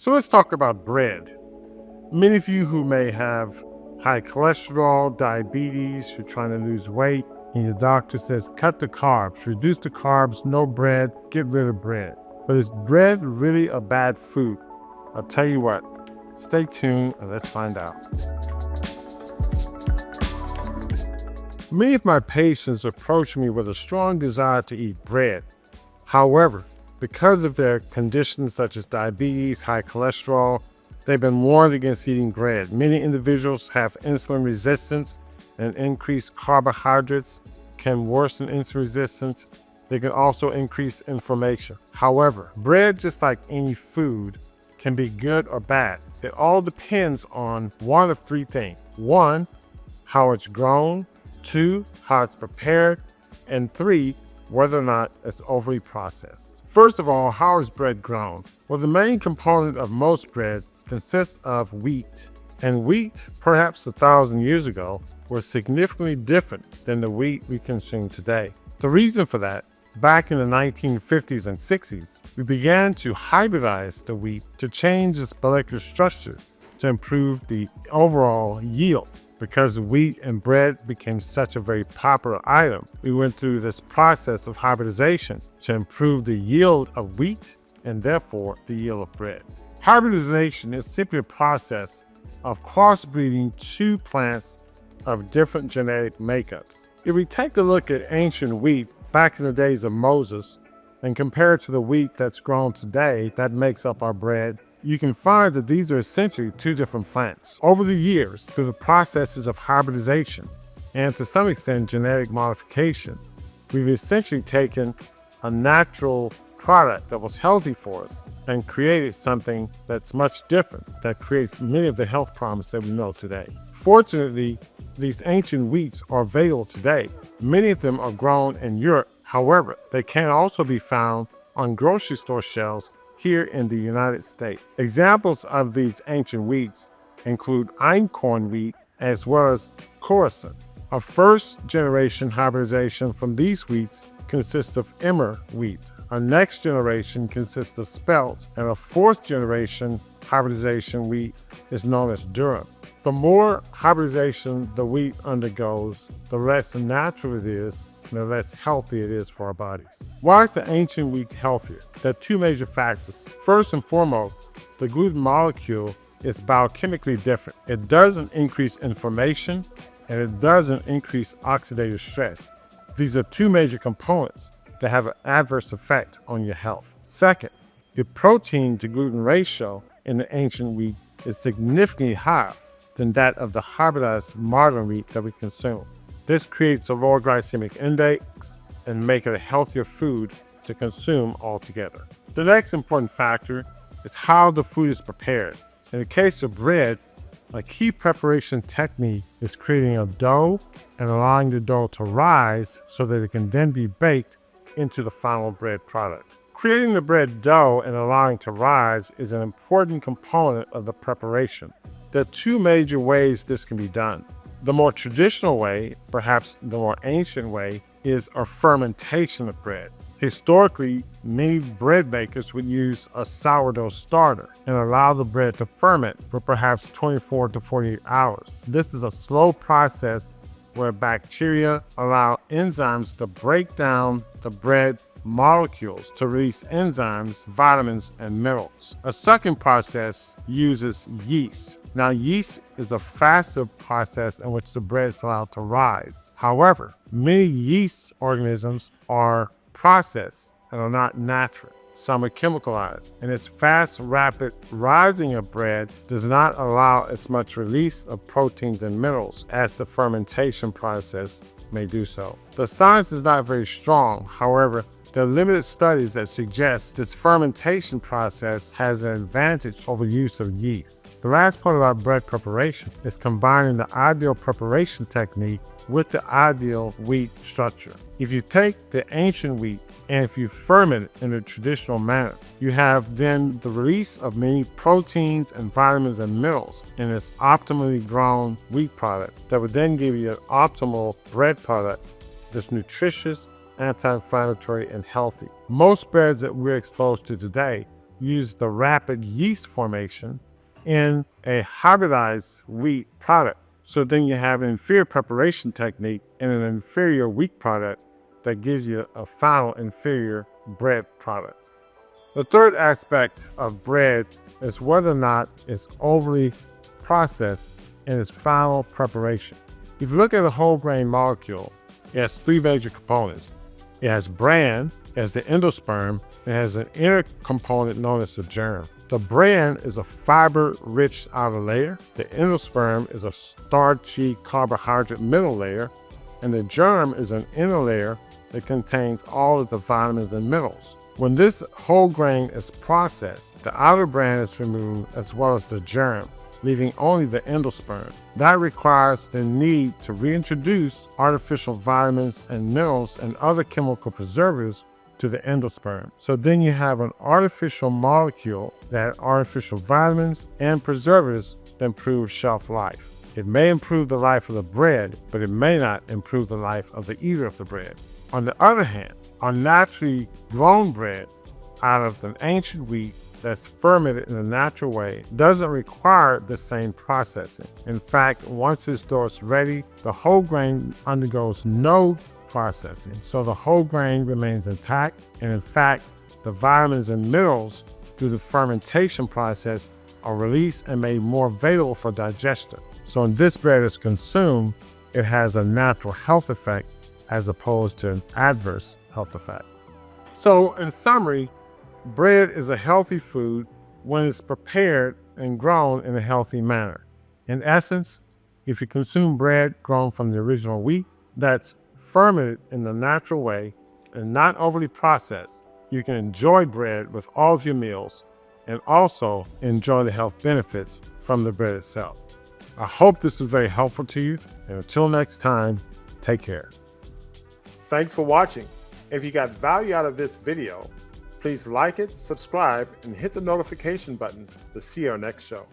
So let's talk about bread. Many of you who may have high cholesterol, diabetes, you're trying to lose weight, and your doctor says cut the carbs, reduce the carbs, no bread, get rid of bread. But is bread really a bad food? I'll tell you what, stay tuned and let's find out. Many of my patients approach me with a strong desire to eat bread. However, because of their conditions such as diabetes, high cholesterol, they've been warned against eating bread. Many individuals have insulin resistance, and increased carbohydrates can worsen insulin resistance. They can also increase inflammation. However, bread, just like any food, can be good or bad. It all depends on one of three things. One, how it's grown. Two, how it's prepared. And three, whether or not it's overly processed. First of all, how is bread grown? Well, the main component of most breads consists of wheat. And wheat, perhaps 1,000 years ago, was significantly different than the wheat we consume today. The reason for that, back in the 1950s and 60s, we began to hybridize the wheat to change its molecular structure to improve the overall yield. Because wheat and bread became such a very popular item, we went through this process of hybridization to improve the yield of wheat and therefore the yield of bread. Hybridization is simply a process of crossbreeding two plants of different genetic makeups. If we take a look at ancient wheat back in the days of Moses and compare it to the wheat that's grown today that makes up our bread, you can find that these are essentially two different plants. Over the years, through the processes of hybridization and to some extent genetic modification, we've essentially taken a natural product that was healthy for us and created something that's much different, that creates many of the health problems that we know today. Fortunately, these ancient wheats are available today. Many of them are grown in Europe. However, they can also be found on grocery store shelves here in the United States. Examples of these ancient wheats include einkorn wheat as well as Coruscant. A first generation hybridization from these wheats consists of emmer wheat. A next generation consists of spelt, and a fourth generation hybridization wheat is known as durum. The more hybridization the wheat undergoes, the less natural it is, and the less healthy it is for our bodies. Why is the ancient wheat healthier? There are two major factors. First and foremost, the gluten molecule is biochemically different. It doesn't increase inflammation, and it doesn't increase oxidative stress. These are two major components that have an adverse effect on your health. Second, the protein to gluten ratio in the ancient wheat is significantly higher than that of the hybridized modern wheat that we consume. This creates a lower glycemic index and make it a healthier food to consume altogether. The next important factor is how the food is prepared. In the case of bread, a key preparation technique is creating a dough and allowing the dough to rise so that it can then be baked into the final bread product. Creating the bread dough and allowing it to rise is an important component of the preparation. There are two major ways this can be done. The more traditional way, perhaps the more ancient way, is a fermentation of bread. Historically, many bread bakers would use a sourdough starter and allow the bread to ferment for perhaps 24 to 48 hours. This is a slow process where bacteria allow enzymes to break down the bread molecules to release enzymes, vitamins, and minerals. A second process uses yeast. Now, yeast is a faster process in which the bread is allowed to rise. However, many yeast organisms are processed and are not natural. Some are chemicalized, and this fast, rapid rising of bread does not allow as much release of proteins and minerals as the fermentation process may do so. The science is not very strong. However, there are limited studies that suggest this fermentation process has an advantage over use of yeast. The last part of our bread preparation is combining the ideal preparation technique with the ideal wheat structure. If you take the ancient wheat and if you ferment it in a traditional manner, you have then the release of many proteins and vitamins and minerals in this optimally grown wheat product that would then give you an optimal bread product that's nutritious, anti-inflammatory, and healthy. Most breads that we're exposed to today use the rapid yeast formation in a hybridized wheat product. So then you have an inferior preparation technique and an inferior wheat product that gives you a final inferior bread product. The third aspect of bread is whether or not it's overly processed in its final preparation. If you look at a whole grain molecule, it has three major components. It has bran, it has the endosperm, and it has an inner component known as the germ. The bran is a fiber-rich outer layer, the endosperm is a starchy carbohydrate middle layer, and the germ is an inner layer that contains all of the vitamins and minerals. When this whole grain is processed, the outer bran is removed as well as the germ, leaving only the endosperm. That requires the need to reintroduce artificial vitamins and minerals and other chemical preservatives to the endosperm. So then you have an artificial molecule that has artificial vitamins and preservatives that improve shelf life. It may improve the life of the bread, but it may not improve the life of the eater of the bread. On the other hand, our naturally grown bread out of the ancient wheat that's fermented in a natural way doesn't require the same processing. In fact, once it's stored ready, the whole grain undergoes no processing. So the whole grain remains intact, and in fact, the vitamins and minerals through the fermentation process are released and made more available for digestion. So when this bread is consumed, it has a natural health effect as opposed to an adverse health effect. So in summary, bread is a healthy food when it's prepared and grown in a healthy manner. In essence, if you consume bread grown from the original wheat that's fermented in the natural way and not overly processed, you can enjoy bread with all of your meals and also enjoy the health benefits from the bread itself. I hope this was very helpful to you, and until next time, take care. Thanks for watching. If you got value out of this video, please like it, subscribe, and hit the notification button to see our next show.